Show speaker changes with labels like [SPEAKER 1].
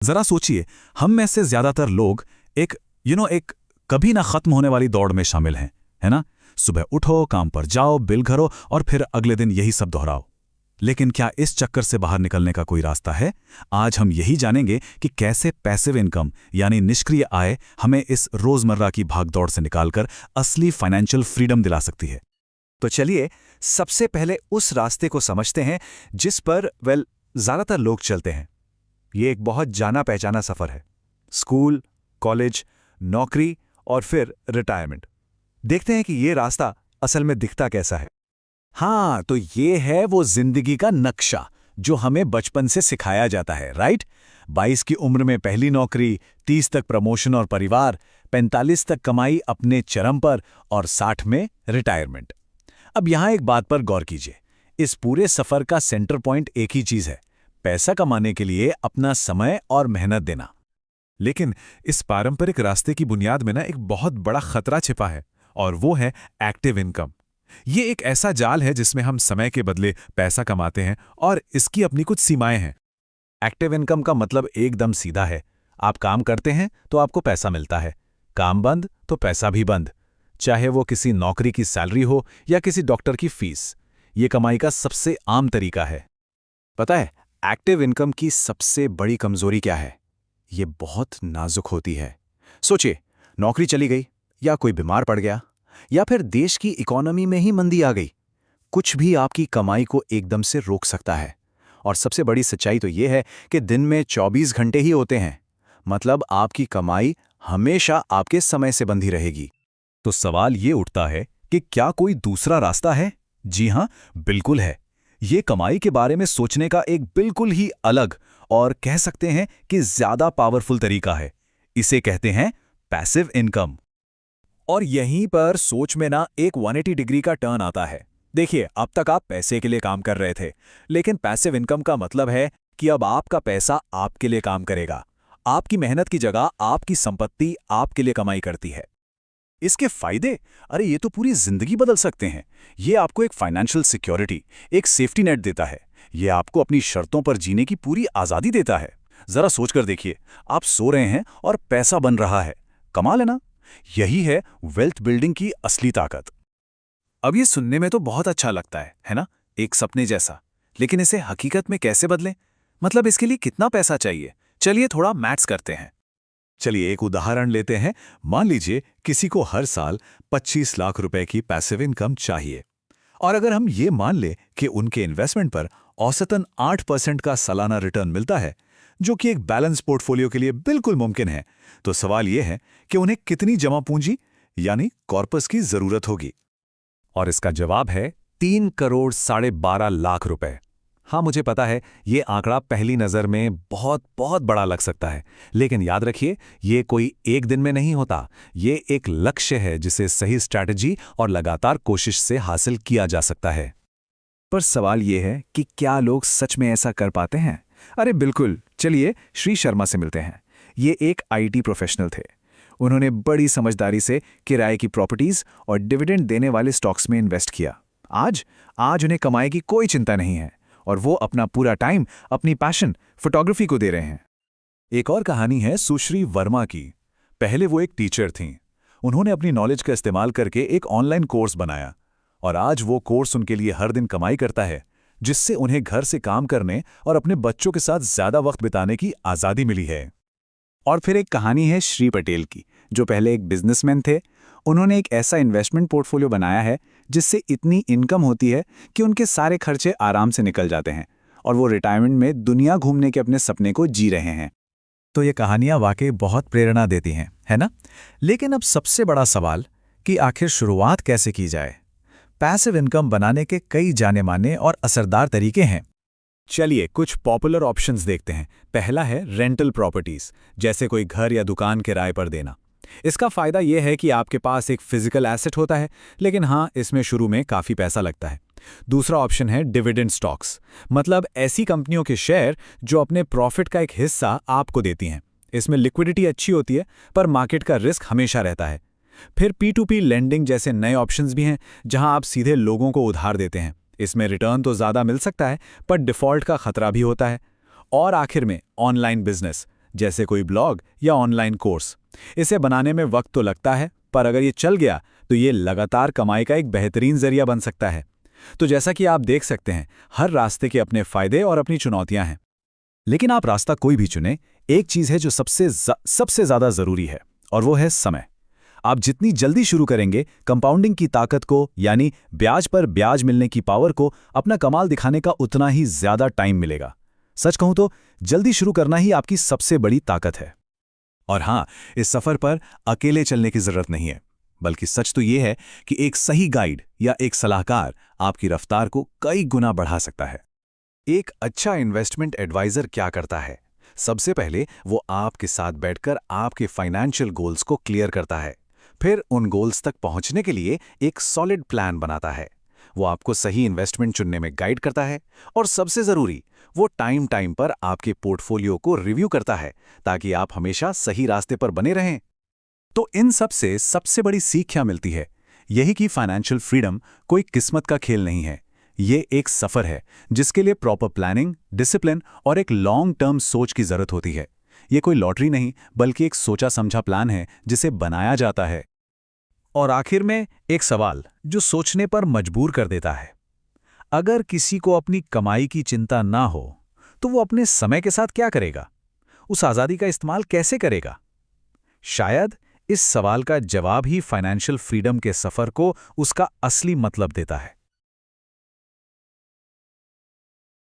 [SPEAKER 1] जरा सोचिए, हम में से ज्यादातर लोग एक कभी ना खत्म होने वाली दौड़ में शामिल हैं, है ना? सुबह उठो, काम पर जाओ, बिल भरो और फिर अगले दिन यही सब दोहराओ। लेकिन क्या इस चक्कर से बाहर निकलने का कोई रास्ता है? आज हम यही जानेंगे कि कैसे पैसिव इनकम यानी निष्क्रिय आय हमें इस रोजमर्रा की भागदौड़ से निकालकर असली फाइनेंशियल फ्रीडम दिला सकती है।
[SPEAKER 2] तो चलिए सबसे पहले उस रास्ते को समझते हैं जिस पर ज्यादातर लोग चलते हैं। ये एक बहुत जाना पहचाना सफर है। स्कूल, कॉलेज, नौकरी और फिर रिटायरमेंट। देखते हैं कि ये रास्ता असल में दिखता कैसा है।
[SPEAKER 1] हाँ, तो ये है वो जिंदगी का नक्शा जो हमें बचपन से सिखाया जाता है, राइट? 22 की उम्र में पहली नौकरी, 30 तक प्रमोशन और परिवार, 45 तक कमाई अपने चरम पर और 60 में रिटायरमेंट। अब यहां एक बात पर गौर कीजिए, इस पूरे सफर का सेंटर पॉइंट एक ही चीज है, पैसा कमाने के लिए अपना समय और मेहनत देना।
[SPEAKER 3] लेकिन इस पारंपरिक रास्ते की बुनियाद में ना एक बहुत बड़ा खतरा छिपा है, और वो है एक्टिव इनकम। ये एक ऐसा जाल है जिसमें हम समय के बदले पैसा कमाते हैं और इसकी अपनी कुछ सीमाएं हैं।
[SPEAKER 1] एक्टिव इनकम का मतलब एकदम सीधा है, आप काम करते हैं तो आपको पैसा मिलता है, काम बंद तो पैसा भी बंद। चाहे वो किसी नौकरी की सैलरी हो या किसी डॉक्टर की फीस, ये कमाई का सबसे आम तरीका है।
[SPEAKER 2] पता है एक्टिव इनकम की सबसे बड़ी कमजोरी क्या है? ये बहुत नाजुक होती है। सोचिए, नौकरी चली गई या कोई बीमार पड़ गया या फिर देश की इकोनॉमी में ही मंदी आ गई, कुछ भी आपकी कमाई को एकदम से रोक सकता है। और सबसे बड़ी सच्चाई तो ये है कि दिन में 24 घंटे ही होते हैं, मतलब आपकी कमाई हमेशा आपके समय से बंधी रहेगी।
[SPEAKER 1] तो सवाल ये उठता है कि क्या कोई दूसरा रास्ता है? जी हां, बिल्कुल है। ये कमाई के बारे में सोचने का एक बिल्कुल ही अलग और कह सकते हैं कि ज्यादा पावरफुल तरीका है। इसे कहते हैं पैसिव इनकम। और यहीं पर सोच में ना एक 180 डिग्री का टर्न आता है। देखिए, अब तक आप पैसे के लिए काम कर रहे थे, लेकिन पैसिव इनकम का मतलब है कि अब आपका पैसा आपके लिए काम करेगा। आपकी मेहनत की जगह आपकी संपत्ति आपके लिए कमाई करती है। इसके फायदे, अरे ये तो पूरी जिंदगी बदल सकते हैं। ये आपको एक फाइनेंशियल सिक्योरिटी, एक सेफ्टी नेट देता है। ये आपको अपनी शर्तों पर जीने की पूरी आजादी देता है। जरा सोचकर देखिए, आप सो रहे हैं और पैसा बन रहा है। कमाल है ना? यही है वेल्थ बिल्डिंग की असली ताकत। अब ये सुनने में तो बहुत अच्छा लगता है ना? एक सपने जैसा। लेकिन इसे हकीकत में कैसे बदलें? मतलब इसके लिए कितना पैसा चाहिए? चलिए थोड़ा मैथ्स करते हैं। चलिए एक उदाहरण लेते हैं। मान लीजिए किसी को हर साल 25 लाख रुपए की पैसिव इनकम चाहिए, और अगर हम ये मान लें कि उनके इन्वेस्टमेंट पर औसतन 8% का सालाना रिटर्न मिलता है, जो कि एक बैलेंस पोर्टफोलियो के लिए बिल्कुल मुमकिन है, तो सवाल यह है कि उन्हें कितनी जमा पूंजी यानी कॉर्पस की जरूरत होगी। और इसका जवाब है 3 करोड़ 12.5 लाख रुपए। हाँ, मुझे पता है ये आंकड़ा पहली नज़र में बहुत बहुत बड़ा लग सकता है, लेकिन याद रखिए, ये कोई एक दिन में नहीं होता। ये एक लक्ष्य है जिसे सही स्ट्रैटेजी और लगातार कोशिश से हासिल किया जा सकता है।
[SPEAKER 2] पर सवाल ये है कि क्या लोग सच में ऐसा कर पाते हैं? अरे बिल्कुल, चलिए श्री शर्मा से मिलते हैं। ये एक आईटी प्रोफेशनल थे। उन्होंने बड़ी समझदारी से किराए की प्रॉपर्टीज और डिविडेंड देने वाले स्टॉक्स में इन्वेस्ट किया। आज उन्हें कमाई की कोई चिंता नहीं है और वो अपना पूरा टाइम अपनी पैशन फोटोग्राफी को दे रहे हैं।
[SPEAKER 1] एक और कहानी है सुश्री वर्मा की। पहले वो एक टीचर थीं। उन्होंने अपनी नॉलेज का इस्तेमाल करके एक ऑनलाइन कोर्स बनाया, और आज वो कोर्स उनके लिए हर दिन कमाई करता है, जिससे उन्हें घर से काम करने और अपने बच्चों के साथ ज्यादा वक्त बिताने की आज़ादी मिली है।
[SPEAKER 2] और फिर एक कहानी है श्री पटेल की, जो पहले एक बिजनेसमैन थे। उन्होंने एक ऐसा इन्वेस्टमेंट पोर्टफोलियो बनाया है जिससे इतनी इनकम होती है कि उनके सारे खर्चे आराम से निकल जाते हैं और वो रिटायरमेंट में दुनिया घूमने के अपने सपने को जी रहे हैं।
[SPEAKER 1] तो ये कहानियां वाकई बहुत प्रेरणा देती हैं, है ना? लेकिन अब सबसे बड़ा सवाल कि आखिर शुरुआत कैसे की जाए? पैसिव इनकम बनाने के कई जाने माने और असरदार तरीके हैं। चलिए कुछ पॉपुलर ऑप्शंस देखते हैं। पहला है रेंटल प्रॉपर्टीज, जैसे कोई घर या दुकान किराए पर देना। इसका फायदा यह है कि आपके पास एक फिजिकल एसेट होता है, लेकिन हाँ, इसमें शुरू में काफ़ी पैसा लगता है। दूसरा ऑप्शन है डिविडेंड स्टॉक्स, मतलब ऐसी कंपनियों के शेयर जो अपने प्रॉफिट का एक हिस्सा आपको देती हैं। इसमें लिक्विडिटी अच्छी होती है, पर मार्केट का रिस्क हमेशा रहता है। फिर P2P लेंडिंग जैसे नए ऑप्शंस भी हैं, जहां आप सीधे लोगों को उधार देते हैं। इसमें रिटर्न तो ज़्यादा मिल सकता है, पर डिफ़ॉल्ट का खतरा भी होता है। और आखिर में ऑनलाइन बिजनेस,
[SPEAKER 2] जैसे कोई ब्लॉग या ऑनलाइन कोर्स। इसे बनाने में वक्त तो लगता है, पर अगर ये चल गया तो ये लगातार कमाई का एक बेहतरीन जरिया बन सकता है। तो जैसा कि आप देख सकते हैं, हर रास्ते के अपने फायदे और अपनी चुनौतियां हैं।
[SPEAKER 1] लेकिन आप रास्ता कोई भी चुने, एक चीज है जो सबसे ज्यादा जरूरी है, और वो है समय। आप जितनी जल्दी शुरू करेंगे, कंपाउंडिंग की ताकत को, यानी ब्याज पर ब्याज मिलने की पावर को अपना कमाल दिखाने का उतना ही ज्यादा टाइम मिलेगा। सच कहूं तो जल्दी शुरू करना ही आपकी सबसे बड़ी ताकत है। और हां, इस सफर पर अकेले चलने की जरूरत नहीं है, बल्कि सच तो यह है कि एक सही गाइड या एक सलाहकार आपकी रफ्तार को कई गुना बढ़ा सकता है।
[SPEAKER 2] एक अच्छा इन्वेस्टमेंट एडवाइजर क्या करता है? सबसे पहले वो आपके साथ बैठकर आपके फाइनेंशियल गोल्स को क्लियर करता है। फिर उन गोल्स तक पहुंचने के लिए एक सॉलिड प्लान बनाता है। वो आपको सही इन्वेस्टमेंट चुनने में गाइड करता है, और सबसे जरूरी, वो टाइम टाइम पर आपके पोर्टफोलियो को रिव्यू करता है, ताकि आप हमेशा सही रास्ते पर बने रहें।
[SPEAKER 1] तो इन सब से सबसे बड़ी सीख क्या मिलती है? यही कि फाइनेंशियल फ्रीडम कोई किस्मत का खेल नहीं है। ये एक सफर है जिसके लिए प्रॉपर प्लानिंग, डिसिप्लिन और एक लॉन्ग टर्म सोच की जरूरत होती है। ये कोई लॉटरी नहीं, बल्कि एक सोचा समझा प्लान है जिसे बनाया जाता है। और आखिर में एक सवाल जो सोचने पर मजबूर कर देता है। अगर किसी को अपनी कमाई की चिंता ना हो, तो वो अपने समय के साथ क्या करेगा? उस आज़ादी का इस्तेमाल कैसे करेगा? शायद इस सवाल का जवाब ही फाइनेंशियल फ्रीडम के सफर को उसका असली मतलब देता है।